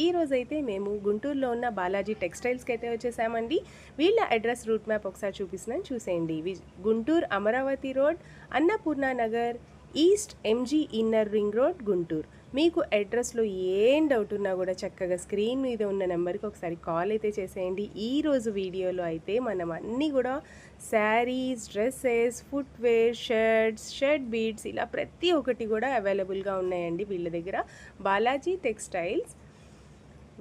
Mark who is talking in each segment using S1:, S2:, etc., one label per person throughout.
S1: ఈ రోజైతే మేము గుంటూరులో ఉన్న బాలాజీ టెక్స్టైల్స్కి అయితే వచ్చేసామండి. వీళ్ళ అడ్రస్ రూట్ మ్యాప్ ఒకసారి చూపిస్తున్నాను చూసేయండి. Guntur Amaravati road, Annapurna Nagar, east MG inner ring road, Guntur. మీకు అడ్రస్లో ఏం డౌట్ ఉన్నా కూడా చక్కగా స్క్రీన్ మీద ఉన్న నెంబర్కి ఒకసారి కాల్ అయితే చేసేయండి. ఈరోజు వీడియోలో అయితే మనం అన్నీ కూడా saris, dresses, footwear, shirts, shirt బీట్స్ ఇలా ప్రతి ఒక్కటి కూడా అవైలబుల్గా ఉన్నాయండి వీళ్ళ దగ్గర. బాలాజీ టెక్స్టైల్స్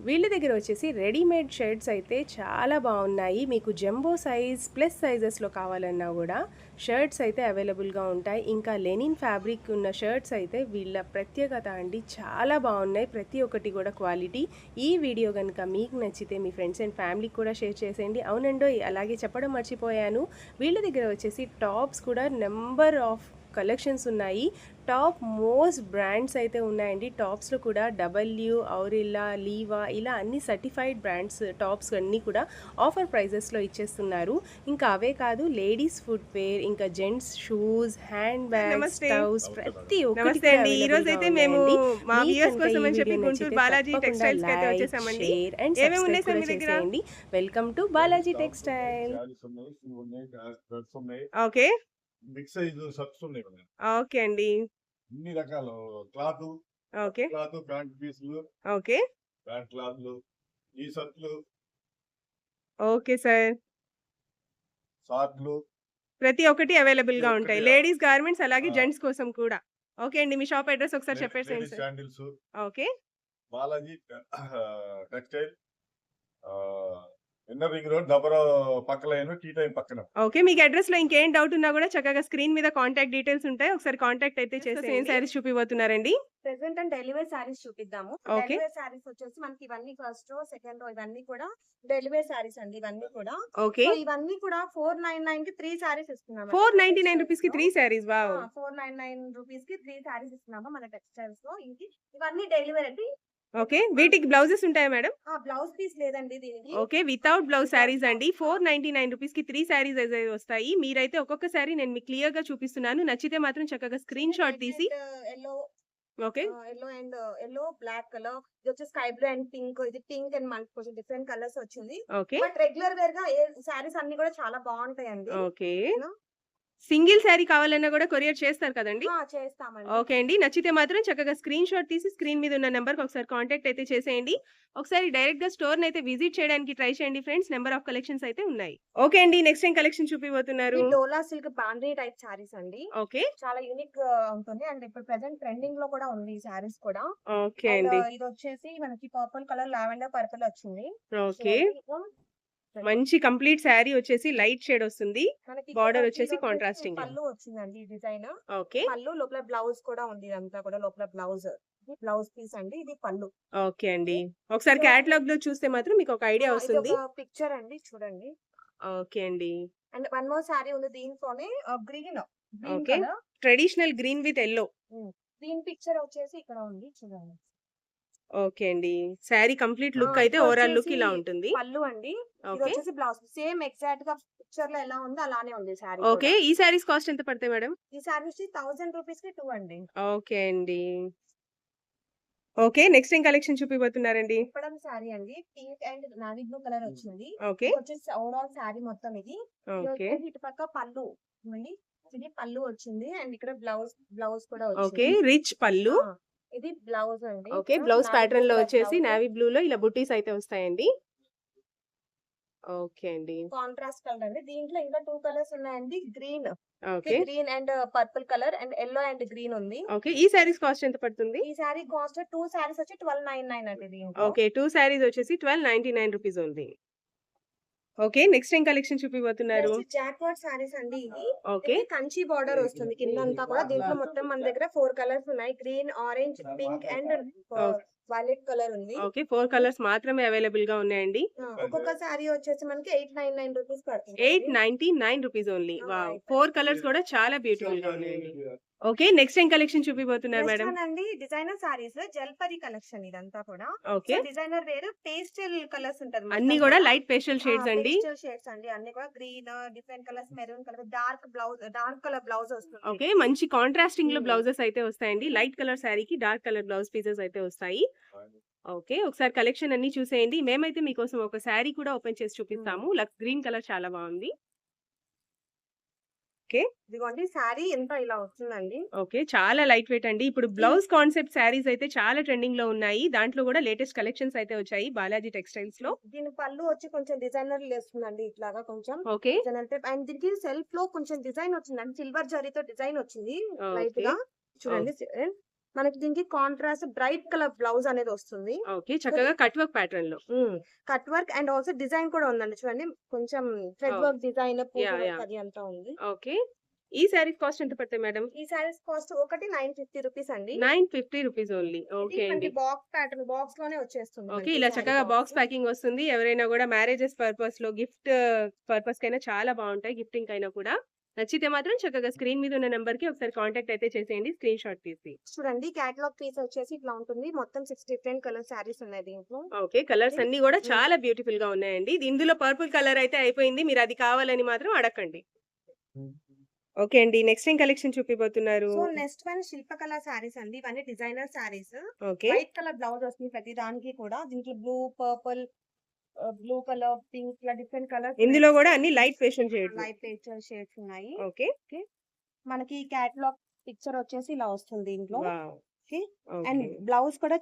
S1: వీళ్ళ దగ్గర వచ్చేసి రెడీమేడ్ షర్ట్స్ అయితే చాలా బాగున్నాయి. మీకు జంబో సైజ్ ప్లస్ సైజెస్లో కావాలన్నా కూడా షర్ట్స్ అయితే అవైలబుల్గా ఉంటాయి. ఇంకా లెనిన్ ఫ్యాబ్రిక్ ఉన్న షర్ట్స్ అయితే వీళ్ళ ప్రత్యేకత అండి, చాలా బాగున్నాయి ప్రతి ఒక్కటి కూడా క్వాలిటీ. ఈ వీడియో కనుక మీకు నచ్చితే మీ ఫ్రెండ్స్ అండ్ ఫ్యామిలీకి కూడా షేర్ చేసేయండి. అవునండో, అలాగే చెప్పడం మర్చిపోయాను, వీళ్ళ దగ్గర వచ్చేసి టాప్స్ కూడా నెంబర్ ఆఫ్ కలెక్షన్స్ ఉన్నాయి. టాప్ మోస్ట్ బ్రాండ్స్ అయితే ఉన్నాయండి. టాప్స్లో కూడా డబ్ల్యూ, ఔరిల్లా, లీవా ఇలా అన్ని సర్టిఫైడ్ బ్రాండ్స్ టాప్స్ అన్నీ కూడా ఆఫర్ ప్రైజెస్లో ఇచ్చేస్తున్నారు. ఇంకా అవే కాదు, లేడీస్ ఫుట్వేర్, ఇంకా జెంట్స్ షూస్, హ్యాండ్ బ్యాగ్స్, టౌస్ ప్రతి ఒక్కటి అండి. ఈ రోజు అయితే మేము మా వ్యూయర్స్ కోసం అని చెప్పి గుంటూరు బాలాజీ టెక్స్టైల్స్ కి అయితే వచ్చేసామండి. షేర్ అండ్ సబ్స్క్రైబ్ కూడా చేసేయండి. Welcome to Balaji textile.
S2: Okay,
S3: mix size shirts ఉన్నాయి మేడం.
S2: ఓకే అండి.
S3: అన్ని రకాలు క్లాత్,
S2: ఓకే
S3: క్లాత్, ప్యాంట్ పీసులు,
S2: ఓకే
S3: ప్యాంట్ క్లాత్లు, ఈ షర్ట్లు,
S2: ఓకే సార్.
S3: షార్ట్లు
S2: ప్రతి ఒక్కటి అవైలబుల్ గా ఉంటాయి.
S3: ప్రతి ఒక్కటి,
S2: లేడీస్ గార్మెంట్స్ అలాగే
S3: ఆ.
S2: జెంట్స్ కోసం కూడా. ఓకే అండి, మీ షాప్ అడ్రస్ ఒకసారి చెప్పేసేయండి
S3: ladies
S2: sir.
S3: Sandals,
S2: okay
S3: Balaji textile, inner ring road, Dabara పక్క లైన్, టీ టైం పక్కన.
S2: ఓకే, మీకు అడ్రస్ లో ఇంకేం డౌట్ ఉన్నా కూడా చక్కగా స్క్రీన్ మీద కాంటాక్ట్ డీటెయిల్స్ ఉంటాయి, ఒకసారి కాంటాక్ట్ అయితే చేసి ఏం సారీస్ చూపిపోతున్నారండి.
S4: ప్రెసెంట్ అండ్ డెలివరీ సారీస్ చూపిద్దాము.
S2: Okay.
S4: డెలివరీ సారీస్ వచ్చేసి మనకి ఇవన్నీ ఫస్ట్ రో, సెకండ్ రో ఇవన్నీ కూడా డెలివరీ సారీస్ అండి. ఇవన్నీ కూడా
S2: ఓకే,
S4: సో ఇవన్నీ కూడా 499 కి 3 సారీస్ ఇస్తున్నాము.
S2: 499 రూపీస్ కి 3 సారీస్. వావ్,
S4: 499 రూపీస్ కి 3 సారీస్ ఇస్తున్నాము మన టెక్స్టైల్స్ లో. ఇవన్నీ డెలివరీ అండి.
S2: ఓకే, వీటికి బ్లౌజెస్ ఉంటాయా మేడం?
S4: బ్లౌజ్ పీస్ లేదండి దీనికి.
S2: ఓకే, వితౌట్ బ్లౌజ్ సారీస్ అండి. 499 రూపీస్ కి 3 సారీస్ అయితే వస్తాయి. మీరైతే ఒక్కొక్క సారీ నేను మీకు క్లియర్ గా చూపిస్తున్నాను. నచ్చితే మాత్రం చక్కగా స్క్రీన్ షాట్ తీసి.
S4: Yellow,
S2: okay,
S4: yellow and yellow, black colour, ఇది వచ్చి స్కై బ్లూ అండ్ పింక్. ఇది పింక్ అండ్ మనకి కొంచెం డిఫరెంట్ కలర్స్ వచ్చింది.
S2: ఓకే,
S4: బట్ రెగ్యులర్ వేర్ గా సారీస్ అన్ని కూడా చాలా బాగుంటాయండి.
S2: ఓకే. సింగిల్ శారీ కావాలన్నా కూడా కొరియర్ చేస్తారు కదండి?
S4: చేస్తామండి.
S2: ఓకే అండి, నచ్చితే మాత్రం చక్కగా స్క్రీన్ షాట్ తీసి స్క్రీన్ మీద ఉన్న నెంబర్ కి ఒకసారి కాంటాక్ట్ అయితే చేసేయండి. ఒకసారి డైరెక్ట్ గా స్టోర్ అయితే విజిట్ చేయడానికి ట్రై చేయండి ఫ్రెండ్స్. నెంబర్ ఆఫ్ కలెక్షన్స్ అయితే ఉన్నాయి. ఓకే అండి, నెక్స్ట్ ఏం కలెక్షన్ చూపిపోతున్నారు?
S4: డోలా సిల్క్ బాండ్రీ టైప్ సారీస్ అండి.
S2: ఓకే,
S4: చాలా యూనిక్ ఉంటుంది అండ్ ఇప్పుడు ప్రెసెంట్ ట్రెండింగ్ లో కూడా ఉంది ఈ సారీస్ కూడా.
S2: ఓకే అండి.
S4: ఇది వచ్చేసి మనకి పర్పుల్ కలర్, లావెండర్ పర్పుల్ వచ్చింది.
S2: ఓకే, మంచి కంప్లీట్ శారీ వచ్చేసి లైట్ షేడ్ వస్తుంది. బార్డర్ వచ్చేసి కాంట్రాస్టింగ్.
S4: పళ్ళు వచ్చిందండి ఈ డిజైన్.
S2: ఓకే,
S4: పళ్ళు లోపల బ్లౌజ్ కూడా ఉంది. ఇదంతా కూడా లోపల బ్లౌజ్ పీస్ అండి. ఇది పళ్ళు.
S2: ఓకే అండి, ఒకసారి క్యాటలాగ్ లో చూస్తే మాత్రం మీకు ఒక ఐడియా వస్తుంది.
S4: పిక్చర్ అండి చూడండి.
S2: ఓకే అండి,
S4: అండ్ వన్ మోర్ సారీ ఉంది దీంట్లోనే, green.
S2: Okay, traditional green with yellow.
S4: దీని పిక్చర్ వచ్చేసి ఇక్కడ ఉంది చూడండి.
S2: ఓకే అండి, శారీ కంప్లీట్ లుక్ అయితే ఓవరాల్ లుక్ ఇలా ఉంటుంది.
S4: పళ్ళు అండి. ఇది
S2: ఓకే,
S4: వచ్చేసి బ్లౌజ్. సేమ్ ఎగ్జాక్ట్ గా పిక్చర్ లో ఎలా ఉందో అలానే ఉంది సారీ.
S2: ఓకే. ఈ సారీస్ కాస్ట్ ఎంత పడతాయి మేడం?
S4: ఈ సారీ వచ్చి 1000 రూపీస్ కి 2 అండి.
S2: ఓకే అండి. ఓకే, నెక్స్ట్ ఏం కలెక్షన్ చూపిపోతున్నారండి?
S4: ఇప్పడం సారీ అండి. Pink and navy blue colour వచ్చింది.
S2: ఓకే,
S4: ఇది వచ్చేసి ఓవరాల్ సారీ మొత్తం ఇది.
S2: ఓకే,
S4: ఇటు పక్క పళ్ళు అండి. ఇది పళ్ళు వచ్చింది అండ్ ఇక్కడ బ్లౌజ్ కూడా
S2: ఓకే.
S4: వచ్చింది.
S2: రిచ్ పళ్ళు.
S4: ఇది బ్లౌజ్ అండి.
S2: ఓకే, బ్లౌజ్ ప్యాటర్న్ లో వచ్చేసి నావీ బ్లూ లో ఇలా బుట్టీస్ అయితే వస్తాయండి. ఓకే అండి,
S4: కాంట్రాస్ట్ కలర్ అండి. దీంట్లో ఇంకా 2 కలర్స్ ఉన్నాయండి. Green
S2: okay,
S4: and purple colour and yellow and green ఉంది.
S2: ఓకే. ఈ సారీస్ కాస్ట్ ఎంత పడుతుంది?
S4: ఈ సారీ కాస్ట్ 2 సారీస్ వచ్చి 1299 అండి దీంట్లో.
S2: ఓకే, 2 సారీస్ వచ్చేసి 1299 రూపీస్ ఉంది. ఓకే, నెక్స్ట్ ఏం కలెక్షన్ చూపిపోతున్నారు?
S4: జాక్వార్డ్ సారీస్ అండి.
S2: ఓకే,
S4: ఇది కంచి బార్డర్ వస్తుంది కింద అంతా కూడా. దీంట్లో మొత్తం మన దగ్గర 4 కలర్స్ ఉన్నాయి. Green, orange, pink and violet colour ఉంది.
S2: ఓకే, 4 కలర్స్ మాత్రమే అవైలబుల్ గా ఉన్నాయండి.
S4: ఒక్కొక్క సారీ వచ్చేసి మనకి 899 రూపీస్ పడుతుంది.
S2: 899 రూపీస్ ఓన్లీ. వావ్, 4 కలర్స్ కూడా చాలా బ్యూటిఫుల్ గా ఉన్నాయండి. ఓకే. నెక్స్ట్ ఏం కలెక్షన్ చూపిపోతున్నారు
S4: నెక్స్ట్
S2: మేడం?
S4: వన్ అండి డిజైనర్ సారీస్ జల్పరి కలెక్షన్ ఇదంతా కూడా.
S2: Okay.
S4: So designer wear pastel colours ఉంటది
S2: అన్ని
S4: మొత్తం
S2: కూడా
S4: కూడా.
S2: లైట్ పేస్టల్ షేడ్స్ అండి.
S4: పేస్టల్ షేడ్స్ అండి అన్ని కూడా green different colours maroon colour dark colour blouse వస్తుంది.
S2: ఓకే. మంచి కాంట్రాస్టింగ్ లో
S4: Hmm.
S2: బ్లౌజెస్ అయితే వస్తాయండి. లైట్ కలర్ శారీకి డార్క్ కలర్ బ్లౌజ్ పీసెస్ అయితే వస్తాయి. ఓకే. ఒకసారి కలెక్షన్ అన్ని చూసేయండి. మేమైతే మీకోసం ఒక శారీ కూడా ఓపెన్ చేసి చూపిస్తాము. లక్స్ గ్రీన్ కలర్ చాలా బాగుంది. ఓకే.
S4: ఇదిగోండి శారీ ఎంత ఇలా వస్తుందండి.
S2: ఓకే. చాలా లైట్ వెయిట్ అండి. ఇప్పుడు బ్లౌజ్ కాన్సెప్ట్ శారీస్ అయితే చాలా ట్రెండింగ్ లో ఉన్నాయి. దాంట్లో కూడా లేటెస్ట్ కలెక్షన్స్ అయితే వచ్చాయి బాలాజీ టెక్స్టైల్స్ లో.
S4: దీని పళ్ళు వచ్చి కొంచెం డిజైనర్ వస్తుందండి ఇట్లాగా కొంచెం
S2: ఓకే.
S4: డిజైనర్ టైప్ అండ్ దీనికి సెల్ఫ్ లో కొంచెం డిజైన్ వచ్చిందండి సిల్వర్ జరీతో డిజైన్ వచ్చింది లైట్
S2: ఓకే.
S4: గా చూడండి. మనకి దీనికి కాంట్రాస్ట్ బ్రైట్ కలర్ బ్లౌజ్ అనేది వస్తుంది.
S2: ఓకే. చక్కగా కట్ వర్క్ ప్యాటర్న్ లో.
S4: Cut work and also design కూడా ఉందండి చూడండి. కొంచెం thread
S2: Oh.
S4: Work design
S2: Yeah, yeah.
S4: అది అంతా ఉంది.
S2: ఓకే. ఈ శారీస్ కాస్ట్ ఎంత పడతాయి మేడం?
S4: ఈ సారీస్ కాస్ట్ ఒకటి 950 రూపీస్ అండి.
S2: 950 రూపీస్ ఓన్లీ.
S4: ఇది
S2: ఓకే అండి.
S4: మనకి బాక్స్ ప్యాటర్న్ బాక్స్ లోనే వచ్చేస్తుంది.
S2: ఓకే.
S4: మనకి
S2: ఇలా
S4: saree
S2: చక్కగా
S4: box.
S2: బాక్స్ ప్యాకింగ్ వస్తుంది. ఎవరైనా కూడా మ్యారేజెస్ పర్పస్ లో గిఫ్ట్ పర్పస్ కైనా చాలా బాగుంటాయి. గిఫ్టింగ్ కైనా కూడా నచ్చితే మాత్రం చక్కగా స్క్రీన్ మీద ఉన్న నెంబర్ కి ఒకసారి కాంటాక్ట్ అయితే చేసేయండి స్క్రీన్ షాట్ తీసి.
S4: చూడండి కేటలాగ్ పీస్ వచ్చేసి ఇట్లా ఉంటుంది. మొత్తం 6 డిఫరెంట్ కలర్ సారీస్ ఉన్నాయి దీంట్లో.
S2: ఓకే. కలర్స్ అన్ని కూడా చాలా బ్యూటిఫుల్ గా ఉన్నాయండి. ఇందులో పర్పుల్ కలర్ అయితే అయిపోయింది. మీరు అది కావాలని మాత్రం అడగండి. ఓకే అండి. నెక్స్ట్ ఏం కలెక్షన్ చూపిపోతున్నారు?
S4: So next one Shilpakala saris అండి. ఇవన్నీ designer saris.
S2: Okay.
S4: White colour blouse వస్తుంది ప్రతి దానికి కూడా. దీంట్లో blue purple blue colour pink ఇలా డిఫరెంట్ కలర్
S2: ఇందులో కూడా అన్ని light fashion shades.
S4: Light pastel shades ఉన్నాయి.
S2: ఓకే.
S4: మనకి కేటలాగ్ పిక్చర్ వచ్చేసి ఇలా వస్తుంది దీంట్లో.
S2: వావ్.
S4: And
S2: okay.
S4: బ్లౌజ్ కూడా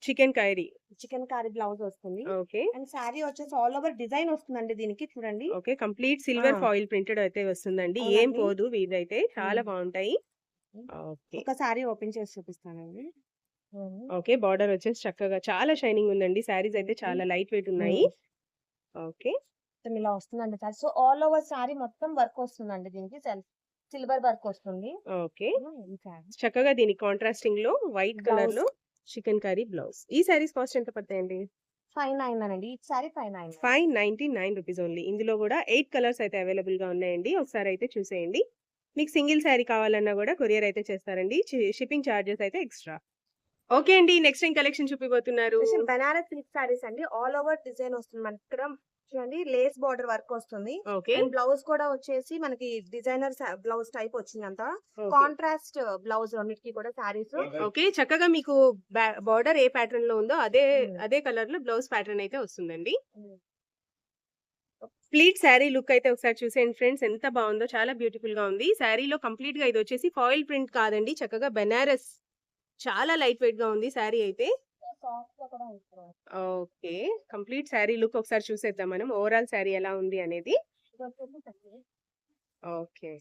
S2: chikankari.
S4: Chikankari blouse వస్తుంది.
S2: ఓకే.
S4: అండ్ శారీ వచ్చేసి ఆల్ ఓవర్ డిజైన్ వస్తుందండి దీనికి చూడండి.
S2: ఓకే. కంప్లీట్ సిల్వర్
S4: ఆ.
S2: ఫాయిల్ ప్రింటెడ్ అయితే వస్తుందండి.
S4: అవునండి.
S2: ఏం పోదు ఇదైతే చాలా బాగుంటాయి. ఓకే.
S4: ఒక శారీ ఓపెన్ చేసి చూపిస్తానండి.
S2: ఓకే. బార్డర్ వచ్చేసి చక్కగా చాలా షైనింగ్ ఉందండి. శారీస్ అయితే చాలా లైట్ వెయిట్ ఉన్నాయి. ఓకే.
S4: మొత్తం ఇలా వస్తుందండి sorry. So all over sari మొత్తం వర్క్ వస్తుందండి దీనికి సిల్వర్ వర్క్ వస్తుంది.
S2: ఓకే.
S4: ఈ శారీ
S2: చక్కగా దీని కాంట్రాస్టింగ్ లో వైట్ కలర్ లో చికెన్ కర్రీ బ్లౌజ్. ఈ శారీస్ కాస్ట్ ఎంత పడతాయండి?
S4: 599 అండి. ఈ శారీ 599.
S2: 599 rupees only. ఇందులో కూడా 8 కలర్స్ అయితే అవైలబుల్ గా ఉన్నాయండి. ఒకసారి అయితే చూసేయండి. మీకు సింగిల్ శారీ కావాలన్నా కూడా కొరియర్ అయితే చేస్తారండి. షిప్పింగ్ చార్జెస్ అయితే ఎక్స్ట్రా. ఓకే అండి. నెక్స్ట్ ఏం కలెక్షన్ చూపిపోతున్నారు?
S4: బనారస్ సిల్క్ సారీస్ అండి. ఆల్ ఓవర్ డిజైన్ వస్తుంది మనకి. ఇక్కడ చూడండి లేస్ బార్డర్ వర్క్ వస్తుంది.
S2: ఓకే.
S4: అండ్ బ్లౌజ్ కూడా వచ్చేసి మనకి డిజైనర్ బ్లౌజ్ టైప్ వచ్చింది అంతా.
S2: ఓకే.
S4: కాంట్రాస్ట్ బ్లౌజ్ అన్నిటికీ కూడా సారీస్.
S2: ఓకే. చక్కగా మీకు బార్డర్ ఏ ప్యాటర్న్ లో ఉందో అదే కలర్ లో బ్లౌజ్ ప్యాటర్న్ అయితే వస్తుందండి. ప్లీట్ శారీ లుక్ అయితే ఒకసారి చూసేయండి ఫ్రెండ్స్. ఎంత బాగుందో, చాలా బ్యూటిఫుల్ గా ఉంది. శారీలో కంప్లీట్ గా ఇది వచ్చేసి ఫాయిల్ ప్రింట్ కాదండి, చక్కగా బెనారస్. చాలా లైట్ వెయిట్ గా ఉంది శారీ అయితే. ఓకే. కంప్లీట్ శారీ లుక్ ఒకసారి చూసేద్దాం మనం. ఓవరాల్ శారీ ఎలా ఉంది అనేది. ఓకే.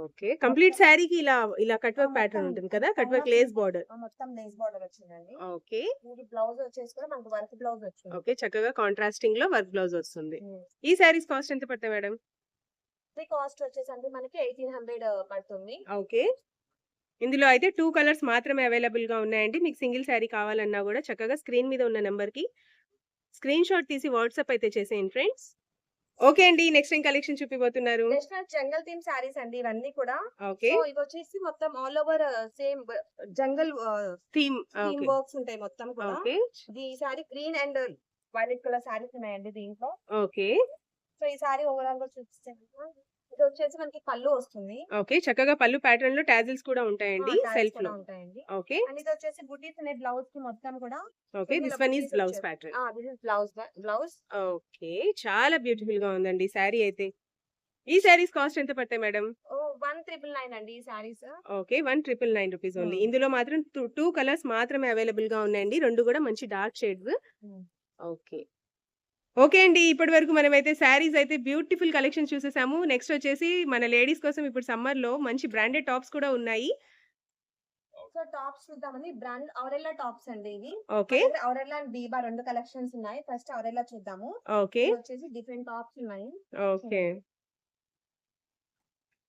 S2: ఓకే. కంప్లీట్ శారీకి ఇలా కట్ వర్క్ ప్యాటర్న్ ఉంటుంది కదా, కట్ వర్క్ లేస్ బార్డర్.
S4: మొత్తం లేస్ బార్డర్ వచ్చిందండి.
S2: ఓకే.
S4: బ్లౌజ్ వచ్చేసి కూడా మనకు వర్క్ బ్లౌజ్ వచ్చింది.
S2: ఓకే. చక్కగా కాంట్రాస్టింగ్ లో వర్క్ బ్లౌజ్ వస్తుంది. ఈ శారీస్ కాస్ట్ ఎంత పడతాయి మేడం?
S4: కాస్ట్ వచ్చేసి అంటే మనకి 1800 పడుతుంది.
S2: ఓకే. ఇందులో అయితే 2 కలర్స్ మాత్రమే అవైలబుల్ గా ఉన్నాయండి. మీకు సింగిల్ శారీ కావాలన్నా కూడా చక్కగా స్క్రీన్ మీద ఉన్న నెంబర్ కి స్క్రీన్ షాట్ తీసి వాట్సాప్ అయితే చేసేయండి ఫ్రెండ్స్. ఓకే అండి. నెక్స్ట్ ఏం కలెక్షన్ చూపిపోతున్నారు?
S4: జంగల్ థీమ్ సారీస్ అండి ఇవన్నీ కూడా.
S2: ఓకే.
S4: సో ఇది వచ్చేసి మొత్తం ఆల్ ఓవర్ సేమ్ జంగల్
S2: థీమ్.
S4: థీమ్ వర్క్స్ ఉంటాయి మొత్తం కూడా.
S2: ఓకే.
S4: ఈ sorry green and violet colour saris ఉన్నాయండి దీంట్లో.
S2: ఓకే.
S4: సో ఈ సారీ ఓవరాల్ గా చూపిస్తాను. ఇది వచ్చేసి మనకి పళ్ళు వస్తుంది.
S2: ఓకే. చక్కగా పళ్ళు ప్యాటర్న్ లో టాజిల్స్ కూడా ఉంటాయండి సెల్ఫ్ లో.
S4: ఉంటాయండి.
S2: ఓకే.
S4: అండ్ ఇది వచ్చేసి బుటీస్ అనే బ్లౌజ్ కి మొత్తం కూడా.
S2: Okay. This one is blouse pattern.
S4: This is blouse.
S2: Okay. చాలా బ్యూటిఫుల్ గా ఉందండి శారీ అయితే. ఈ శారీస్ కాస్ట్ ఎంత పడతాయి మేడం?
S4: 1999 అండి ఈ సారీస్.
S2: ఓకే. 1999 rupees only. ఇందులో మాత్రం 2 కలర్స్ మాత్రమే అవైలబుల్ గా ఉన్నాయండి. రెండు కూడా మంచి డార్క్ షేడ్స్. ఓకే. ఓకే అండి. ఇప్పటి వరకు మనమైతే శారీస్ అయితే బ్యూటిఫుల్ కలెక్షన్ చూసేసాము. నెక్స్ట్ వచ్చేసి మన లేడీస్ కోసం ఇప్పుడు సమ్మర్ లో మంచి బ్రాండెడ్ టాప్స్ కూడా ఉన్నాయి.
S4: సో టాప్స్ చూద్దామని. బ్రాండ్ ఔరెల్లా టాప్స్ అండి ఇవి.
S2: ఓకే.
S4: ఔరెల్లా అండ్ బీబా రెండు కలెక్షన్స్ ఉన్నాయి. ఫస్ట్ ఔరెల్లా చూద్దాము.
S2: ఓకే.
S4: ఇది వచ్చేసి డిఫరెంట్ టాప్స్ ఉన్నాయి.
S2: ఓకే.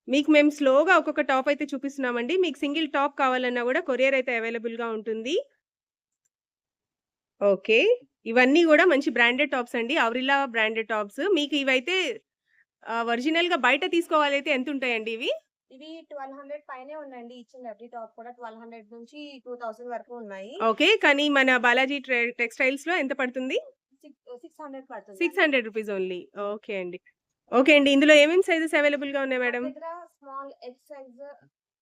S2: మీకు మేము స్లోగా ఒక్కొక్క టాప్ అయితే చూపిస్తున్నామండి. మీకు సింగిల్ టాప్ కావాలన్నా కూడా కొరియర్ అయితే అవైలబుల్ గా ఉంటుంది. ఓకే. ఇవన్నీ కూడా మంచి బ్రాండెడ్ టాప్స్ అండి. ఔరిల్లా బ్రాండెడ్ టాప్స్. మీకు ఇవైతే ఒరిజినల్ గా బయట తీసుకోవాలైతే ఎంత ఉంటాయండి ఇవి?
S4: ఇవి 1200 పైనే ఉన్నాయండి. ఇచ్చిన ఎవ్రీ టాప్ కూడా 1200 నుంచి 2000 వరకు ఉన్నాయి.
S2: ఓకే. కానీ మన బాలాజీ టెక్స్టైల్స్‌లో ఎంత పడుతుంది?
S4: 600 పడుతుంది.
S2: 600 రూపీస్ ఓన్లీ. ఓకే అండి. ఓకే అండి. ఇందులో ఏమేమి సైజెస్ అవైలబుల్‌గా ఉన్నాయి
S4: మన
S2: మేడం?
S4: దగ్గర small, X size,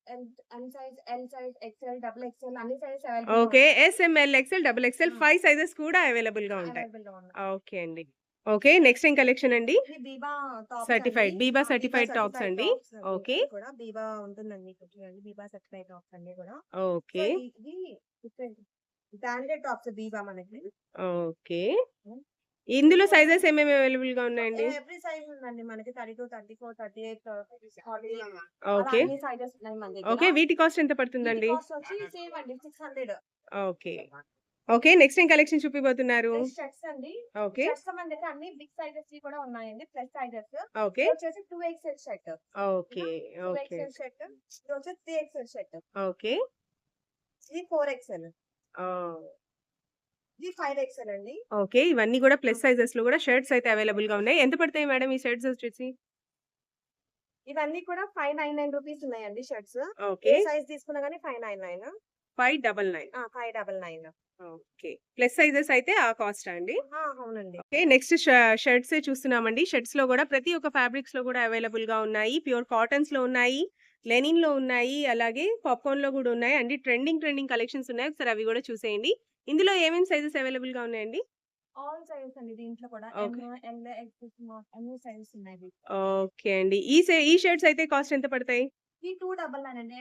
S4: L size, L size, XL, double XL అన్ని sizes available
S2: okay. S, M, L, XL, double XL 5 sizes కూడా అవైలబుల్‌గా ఉంటాయి.
S4: అవైలబుల్ గా ఉన్నాయి.
S2: ఓకే అండి. ఓకే. నెక్స్ట్ ఏం కలెక్షన్ అండి?
S4: ఇది బీబా టాప్స్
S2: సర్టిఫైడ్.
S4: అండి.
S2: Biba
S4: Biba
S2: certified tops
S4: certified
S2: అండి.
S4: టాప్స్ అండి.
S2: ఓకే.
S4: ఇవి కూడా బీబా ఉంటుందండి. ఇక్కడ చూడండి బీబా సర్టిఫైడ్ టాప్స్ అన్ని కూడా. So
S2: okay.
S4: ఇది డిఫరెంట్ బ్రాండెడ్ టాప్స్ బీబా మనకి.
S2: ఓకే. ఇందులో సైజెస్ ఏమేమి అవైలబుల్‌గా ఉన్నాయండి?
S4: ఎవ్రీ సైజ్ ఉందండి మనకి 32, 34, 38, 40 అలా
S2: ఓకే.
S4: అన్ని సైజెస్ ఉన్నాయి మన దగ్గర.
S2: ఓకే. వీటి కాస్ట్ ఎంత
S4: వీటి
S2: పడుతుందండి?
S4: కాస్ట్ వచ్చి సేమ్ అండి 600.
S2: ఓకే. ఓకే. నెక్స్ట్ ఏం కలెక్షన్ చూపిపోతున్నారు?
S4: షర్ట్స్ అండి.
S2: ఓకే.
S4: షర్ట్స్ మన దగ్గర అన్ని బిగ్ సైజెస్ కూడా ఉన్నాయండి. Plus sizes.
S2: ఓకే.
S4: ఇది వచ్చేసి 2XL shirt.
S2: Okay. Okay.
S4: 2XL shirt. ఇది వచ్చేసి 3XL షర్ట్.
S2: ఓకే.
S4: ఇది 4XL.
S2: ఆ!
S4: ఇది 5XL అండి.
S2: ఓకే. ఇవన్నీ కూడా ప్లస్ సైజెస్‌లో కూడా షర్ట్స్ అయితే అవైలబుల్‌గా ఉన్నాయి. ఎంత పడతాయి మేడం ఈ షర్ట్స్ వచ్చేసి?
S4: ఇవన్నీ కూడా 599 రూపీస్ ఉన్నాయండి షర్ట్స్.
S2: ఓకే.
S4: ఏ సైజ్ తీసుకున్నా గానీ 599.
S2: 599.
S4: 599.
S2: ఓకే. ప్లస్ సైజెస్ అయితే ఆ కాస్టా అండి?
S4: అవునండి.
S2: ఓకే. నెక్స్ట్ షర్ట్సే చూస్తున్నామండి. షర్ట్స్‌లో కూడా ప్రతి ఒక్క ఫ్యాబ్రిక్స్‌లో కూడా అవైలబుల్‌గా ఉన్నాయి. ప్యూర్ కాటన్స్‌లో ఉన్నాయి. లెనిన్‌లో ఉన్నాయి. అలాగే పాప్‌కార్న్‌లో కూడా ఉన్నాయి. అన్ని ట్రెండింగ్ కలెక్షన్స్ ఉన్నాయి. ఒకసారి అవి కూడా చూసేయండి. ఇందులో ఏమేమి సైజెస్ అవైలబుల్‌గా ఉన్నాయండి?
S4: ఆల్ సైజెస్ అండి దీంట్లో కూడా.
S2: ఓకే.
S4: ఎల్, ఎక్స్, స్మాల్ అన్ని సైజెస్ ఉన్నాయి.
S2: ఓకే అండి. ఈ షర్ట్స్ అయితే కాస్ట్ ఎంత పడతాయి?
S4: ఇది 299 అండి.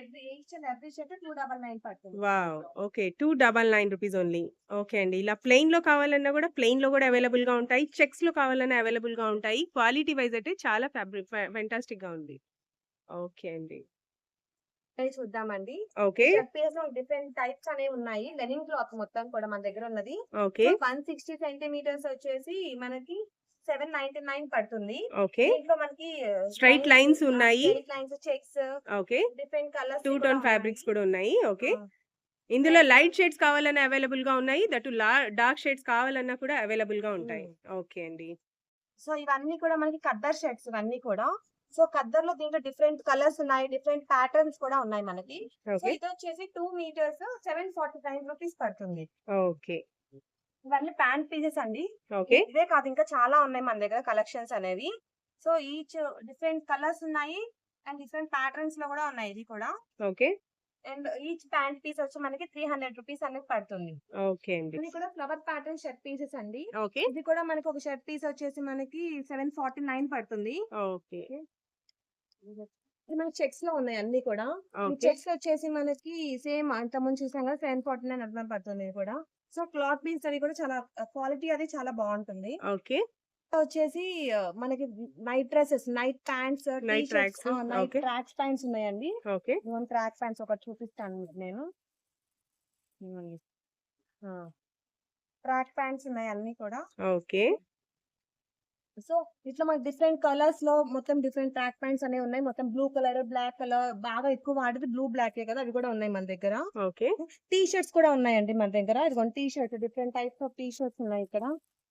S4: ఎవ్రీ షర్ట్ 299 పడుతుంది.
S2: Wow! Okay. 299 rupees only. Okay అండి. ఇలా ప్లెయిన్‌లో కావాలన్నా కూడా ప్లెయిన్‌లో కూడా అవైలబుల్‌గా ఉంటాయి. చెక్స్‌లో కావాలన్నా అవైలబుల్‌గా ఉంటాయి. క్వాలిటీ వైస్ అయితే చాలా ఫెంటాస్టిక్‌గా ఉంది. ఓకే అండి.
S4: అవి చూద్దామండి.
S2: ఓకే.
S4: షర్ట్ పీస్ లో డిఫరెంట్ టైప్స్ అనేవి ఉన్నాయి. లెనిన్ క్లాత్ మొత్తం కూడా మన దగ్గర ఉన్నది.
S2: ఓకే.
S4: 160 సెంటీమీటర్స్ వచ్చేసి మనకి 799 పడుతుంది.
S2: ఓకే.
S4: దీంట్లో మనకి
S2: స్ట్రెయిట్ లైన్స్ ఉన్నాయి.
S4: Straight lines, checks,
S2: okay.
S4: Different colours
S2: two
S4: కూడా
S2: టోన్
S4: ఉన్నాయి.
S2: ఫ్యాబ్రిక్స్ కూడా ఉన్నాయి. ఓకే.
S4: ఆ,
S2: ఇందులో లైట్ షేడ్స్ కావాలన్నా అవైలబుల్‌గా ఉన్నాయి. దట్టు డార్క్ షేడ్స్ కావాలన్నా కూడా అవైలబుల్‌గా ఉంటాయి. ఓకే అండి.
S4: సో ఇవన్నీ కూడా మనకి ఖద్దర్ షర్ట్స్ ఇవన్నీ కూడా. సో ఖద్దర్ లో దీంట్లో డిఫరెంట్ కలర్స్ ఉన్నాయి. డిఫరెంట్ ప్యాటర్న్స్ కూడా ఉన్నాయి మనకి. So
S2: okay.
S4: ఇది వచ్చేసి 2 మీటర్స్ 749 రూపీస్ పడుతుంది.
S2: ఓకే.
S4: ఇవన్నీ ప్యాంట్ పీసెస్ అండి.
S2: ఓకే.
S4: ఇవే కాదు ఇంకా చాలా ఉన్నాయి మన దగ్గర కలెక్షన్స్ అనేవి. సో ఈచ్ డిఫరెంట్ కలర్స్ ఉన్నాయి అండ్ డిఫరెంట్ ప్యాటర్న్స్ లో కూడా ఉన్నాయి ఇది కూడా.
S2: Okay.
S4: And each pant piece వచ్చి మనకి 300 రూపీస్ అనేది పడుతుంది.
S2: ఓకే అండి.
S4: ఇది కూడా ఫ్లవర్ ప్యాటర్న్ షర్ట్ పీసెస్ అండి.
S2: ఓకే.
S4: ఇది కూడా మనకి ఒక షర్ట్ పీస్ వచ్చేసి మనకి 749 పడుతుంది.
S2: ఓకే.
S4: ఇది మనకి చెక్స్ లో ఉన్నాయి అన్ని కూడా. ఈ
S2: ఓకే.
S4: చెక్స్ వచ్చేసి మనకి సేమ్ అంతకుముందు చూసాం కదా 749 అట్లా పడుతుంది ఇది కూడా. సో క్లాత్ పీస్ అవి కూడా చాలా క్వాలిటీ అది చాలా బాగుంటుంది.
S2: ఓకే.
S4: వచ్చేసి మనకి night dresses, night pants,
S2: night tracks.
S4: Night
S2: okay.
S4: Tracks pants ఉన్నాయండి.
S2: ఓకే.
S4: ట్రాక్ ప్యాంట్స్ ఒకటి చూపిస్తాను నేను. ట్రాక్ ప్యాంట్స్ ఉన్నాయి అన్ని కూడా.
S2: ఓకే.
S4: సో ఇట్లా మనకి డిఫరెంట్ కలర్స్ లో మొత్తం డిఫరెంట్ ట్రాక్ ప్యాంట్స్ అనేవి ఉన్నాయి. మొత్తం బ్లూ కలర్, బ్లాక్ కలర్ బాగా ఎక్కువ వాడేది బ్లూ బ్లాక్ కదా, అవి కూడా ఉన్నాయి మన దగ్గర.
S2: ఓకే.
S4: టీ షర్ట్స్ కూడా ఉన్నాయండి మన దగ్గర. ఇదిగోండి T shirts, different types of T shirts ఉన్నాయి ఇక్కడ.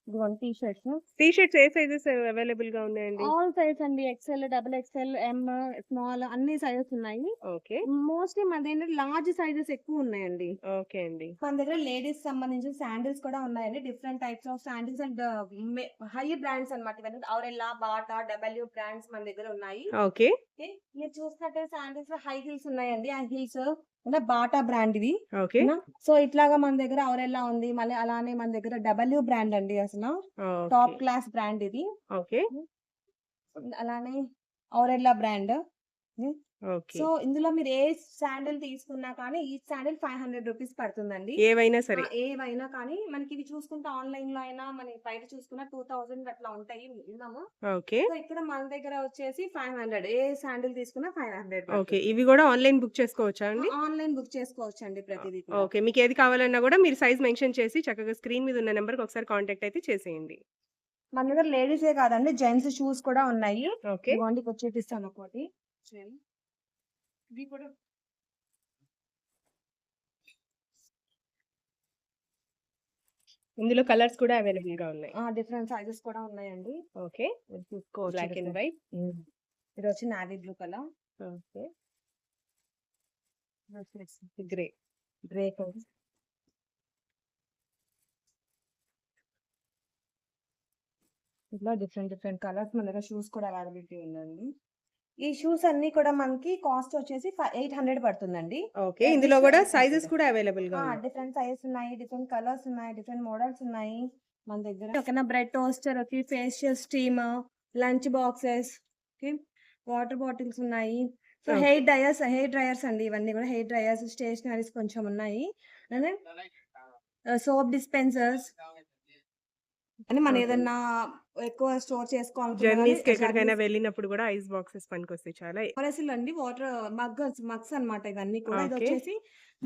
S4: ఇదిగోండి టీ షర్ట్స్.
S2: టీ షర్ట్స్ ఏ సైజెస్ అవైలబుల్‌గా ఉన్నాయండి?
S4: ఆల్ సైజ్ అండి. ఎక్స్ఎల్, డబుల్ ఎక్స్ఎల్, ఎం, స్మాల్ అన్ని సైజెస్ ఉన్నాయి.
S2: ఓకే.
S4: మోస్ట్లీ మన దగ్గర లార్జ్ సైజెస్ ఎక్కువ ఉన్నాయండి.
S2: ఓకే అండి.
S4: మన దగ్గర లేడీస్ సంబంధించిన శాండిల్స్ కూడా ఉన్నాయండి. Different types of sandals and high brands అన్నమాట ఇవన్నీ. ఔరెల్లా, బాటా, డబ్ల్యూ బ్రాండ్స్ మన దగ్గర ఉన్నాయి.
S2: ఓకే.
S4: ఓకే. మీరు చూసినట్టే శాండిల్స్ లో హై హీల్స్ ఉన్నాయండి. ఆ హీల్స్ బాటా బ్రాండ్ ఇవి.
S2: ఓకే.
S4: సో ఇట్లాగా మన దగ్గర ఔరెల్లా ఉంది. మళ్ళీ అలానే మన దగ్గర డబ్ల్యూ బ్రాండ్ అండి అసలు టాప్
S2: ఓకే.
S4: క్లాస్ బ్రాండ్ ఇది.
S2: ఓకే.
S4: అలానే ఔరెల్లా బ్రాండ్.
S2: ఓకే.
S4: సో ఇందులో మీరు ఏ శాండిల్ తీసుకున్నా కానీ ఈ శాండిల్ 500 రూపీస్ పడుతుందండి.
S2: ఏవైనా సరే.
S4: ఏవైనా కానీ మనకి ఇవి చూసుకుంటే ఆన్లైన్ లో అయినా మన బయట చూసుకున్న 2000 అట్లా ఉంటాయి విన్నాము.
S2: ఓకే.
S4: సో ఇక్కడ మన దగ్గర వచ్చేసి 500. ఏ శాండిల్ తీసుకున్నా 500.
S2: ఓకే. ఇవి కూడా ఆన్‌లైన్ బుక్ చేసుకోవచ్చా అండి?
S4: ఆన్లైన్ బుక్ చేసుకోవచ్చు అండి ప్రతిదీ కూడా.
S2: ఓకే. మీకు ఏది కావాలన్నా కూడా మీరు సైజ్ మెన్షన్ చేసి చక్కగా స్క్రీన్ మీద ఉన్న నంబర్‌కి ఒకసారి కాంటాక్ట్ అయితే చేసేయండి.
S4: మన దగ్గర లేడీసే కాదండి జెంట్స్ షూస్ కూడా ఉన్నాయి.
S2: ఓకే.
S4: ఇదిగోండి ఇక్కడ చూపిస్తాను ఒకటి. ఇవి కూడా
S2: ఇందులో కలర్స్ కూడా అవైలబుల్‌గా ఉన్నాయి.
S4: డిఫరెంట్ సైజెస్ కూడా ఉన్నాయండి.
S2: ఓకే.
S4: ఇది చూసుకోవచ్చు.
S2: Black and white.
S4: ఇది వచ్చి navy blue colour.
S2: Okay. Grey.
S4: Grey colour. ఇట్లా డిఫరెంట్ కలర్స్ మన దగ్గర షూస్ కూడా అవైలబిలిటీ ఉందండి. ఈ షూస్ అన్ని కూడా మనకి కాస్ట్ వచ్చేసి 800 పడుతుందండి.
S2: ఓకే.
S4: Every
S2: ఇందులో
S4: shoe
S2: కూడా
S4: 800.
S2: సైజెస్ కూడా అవైలబుల్ గా ఉన్నాయి.
S4: డిఫరెంట్ సైజెస్ ఉన్నాయి, డిఫరెంట్ కలర్స్ ఉన్నాయి, డిఫరెంట్ మోడల్స్ ఉన్నాయి మన దగ్గర. ఓకేనా, బ్రెడ్ టోస్టర్ కి facial steam, lunch boxes, water bottles ఉన్నాయి. So
S2: Okay.
S4: హెయిర్ డ్రైయర్స్ అండి, ఇవన్నీ కూడా హెయిర్ డ్రైయర్స్, స్టేషనరీస్ కొంచెం ఉన్నాయి. సోప్ డిస్పెన్సర్స్ అని మనం
S2: Okay.
S4: ఏదన్నా ఎక్కువ స్టోర్
S2: జర్నీస్ కి ఎక్కడికైనా
S4: చేసుకోవాలి.
S2: వెళ్ళినప్పుడు కూడా ఐస్ బాక్సెస్ పనికొస్తాయి చాలా.
S4: అండి వాటర్ మగ్స్ అన్నమాట ఇవన్నీ కూడా. ఇది
S2: Okay.
S4: వచ్చేసి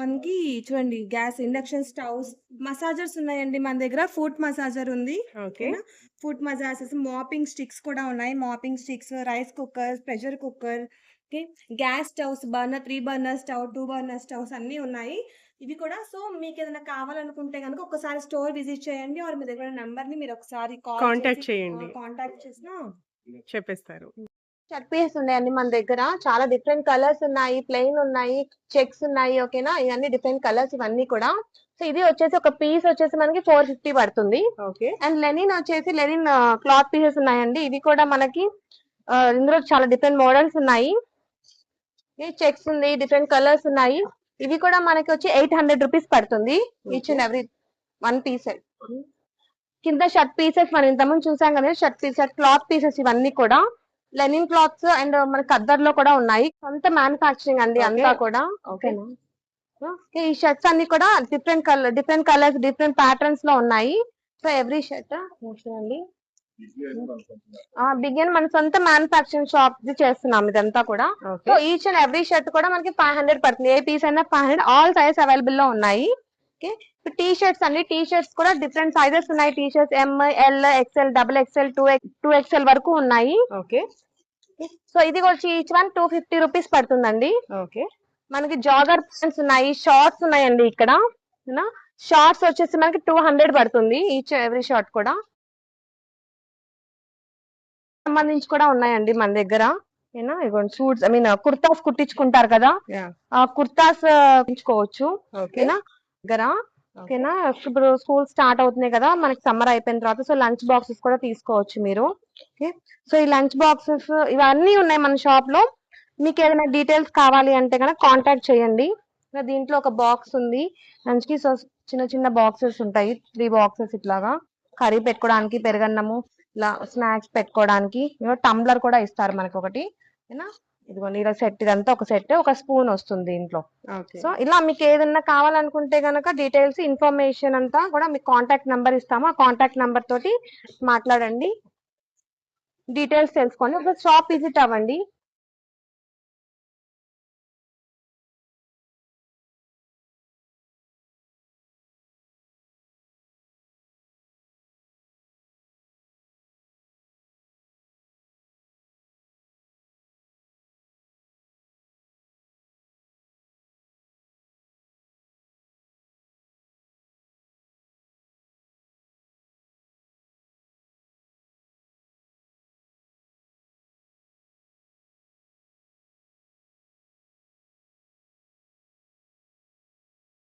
S4: మనకి చూడండి గ్యాస్ ఇండక్షన్ స్టవ్స్, మసాజర్స్ ఉన్నాయండి మన దగ్గర. ఫుడ్ మసాజర్ ఉంది,
S2: okay.
S4: Foot massagers, mopping sticks కూడా ఉన్నాయి. Mopping sticks, rice cooker, pressure cooker, okay, gas stoves, burner, 3 burner stove, 2 burner stoves అన్ని ఉన్నాయి ఇవి కూడా. సో మీకు ఏదైనా కావాలనుకుంటే కనుక ఒకసారి స్టోర్ విజిట్ చేయండి, ఆర్ మీ దగ్గర నంబర్ ని మీరు ఒకసారి
S2: కాంటాక్ట్ చేయండి,
S4: కాంటాక్ట్ చేసినా
S2: చెప్పేస్తారు.
S5: షర్ట్ పీసెస్ ఉన్నాయండి మన దగ్గర. చాలా డిఫరెంట్ కలర్స్ ఉన్నాయి, ప్లెయిన్ ఉన్నాయి, చెక్స్ ఉన్నాయి. ఓకేనా, ఇవన్నీ డిఫరెంట్ కలర్స్ ఇవన్నీ కూడా. సో ఇది వచ్చేసి ఒక పీస్ వచ్చేసి మనకి 450 పడుతుంది.
S2: ఓకే.
S5: అండ్ లెనిన్ వచ్చేసి లెనిన్ క్లాత్ పీసెస్ ఉన్నాయండి. ఇవి కూడా మనకి ఇందులో చాలా డిఫరెంట్ మోడల్స్ ఉన్నాయి. చెక్స్ ఉంది, డిఫరెంట్ కలర్స్ ఉన్నాయి. ఇవి కూడా మనకి వచ్చి 800 రూపీస్ పడుతుంది ఈచ్ అండ్ ఎవ్రీ 1 పీస్. కింద షర్ట్ పీసెస్ మనం ఇంతకుముందు చూసాం కదా, షర్ట్ క్లాత్ పీసెస్ ఇవన్నీ కూడా లెనిన్ క్లాత్స్ అండ్ మనకి ఖద్దర్ లో కూడా ఉన్నాయి. సొంత మ్యానుఫాక్చరింగ్ అండి అంతా కూడా. ఓకేనా, ఈ షర్ట్స్ అన్ని కూడా డిఫరెంట్ కలర్స్, డిఫరెంట్ ప్యాటర్న్స్ లో ఉన్నాయి. సో ఎవ్రీ షర్ట్ అండి బిగిన్ మన సొంత మ్యానుఫాక్చరింగ్ షాప్ చేస్తున్నాం ఇదంతా కూడా. So each and every shirt కూడా మనకి 500 పడుతుంది. ఏ పీస్ అయినా 500. ఆల్ సైజ్ అవైలబుల్ లో ఉన్నాయి. ఓకే, టీ షర్ట్స్ అండి, టీ షర్ట్స్ కూడా డిఫరెంట్ సైజెస్ ఉన్నాయి. T shirts ML, XL, XXL, 2XL వరకు ఉన్నాయి.
S2: ఓకే.
S5: సో ఇది వచ్చి ఈచ్ వన్ 250 రూపీస్ పడుతుందండి.
S2: ఓకే.
S5: మనకి జాగర్ ప్యాంట్స్ ఉన్నాయి, షార్ట్స్ ఉన్నాయండి ఇక్కడ. షార్ట్స్ వచ్చేసి మనకి 200 పడుతుంది ఈచ్ ఎవ్రీ షార్ట్ కూడా. సంబంధించి కూడా ఉన్నాయండి మన దగ్గర. సూట్స్ కుర్తాస్ కుట్టించుకుంటారు కదా,
S2: Yeah.
S5: ఆ కుర్తాస్ కుట్టించుకోవచ్చు.
S2: ఓకే.
S5: ఓకేనా దగ్గర. ఓకేనా, ఇప్పుడు స్కూల్ స్టార్ట్ అవుతున్నాయి కదా మనకి, సమ్మర్ అయిపోయిన తర్వాత. సో లంచ్ బాక్సెస్ కూడా తీసుకోవచ్చు మీరు. ఓకే, సో ఈ లంచ్ బాక్సెస్ ఇవన్నీ ఉన్నాయి మన షాప్ లో. మీకు ఏదైనా డీటెయిల్స్ కావాలి అంటే కనుక కాంటాక్ట్ చేయండి. దీంట్లో ఒక బాక్స్ ఉంది లంచ్ కి. సో చిన్న చిన్న బాక్సెస్ ఉంటాయి, 3 బాక్సెస్ ఇట్లాగా. కర్రీ పెట్టుకోవడానికి, పెరుగన్నము, ఇలా స్నాక్స్ పెట్టుకోవడానికి. టంబ్లర్ కూడా ఇస్తారు మనకి ఒకటి. ఇదిగోండి ఇలా సెట్, ఇదంతా ఒక సెట్, ఒక స్పూన్ వస్తుంది దీంట్లో.
S2: ఓకే.
S5: సో ఇలా మీకు ఏదన్నా కావాలనుకుంటే గనక డీటెయిల్స్, ఇన్ఫర్మేషన్ అంతా కూడా మీకు కాంటాక్ట్ నంబర్ ఇస్తాము. ఆ కాంటాక్ట్ నంబర్ తోటి మాట్లాడండి, డీటెయిల్స్ తెలుసుకోండి. ఒక షాప్ విజిట్ అవ్వండి.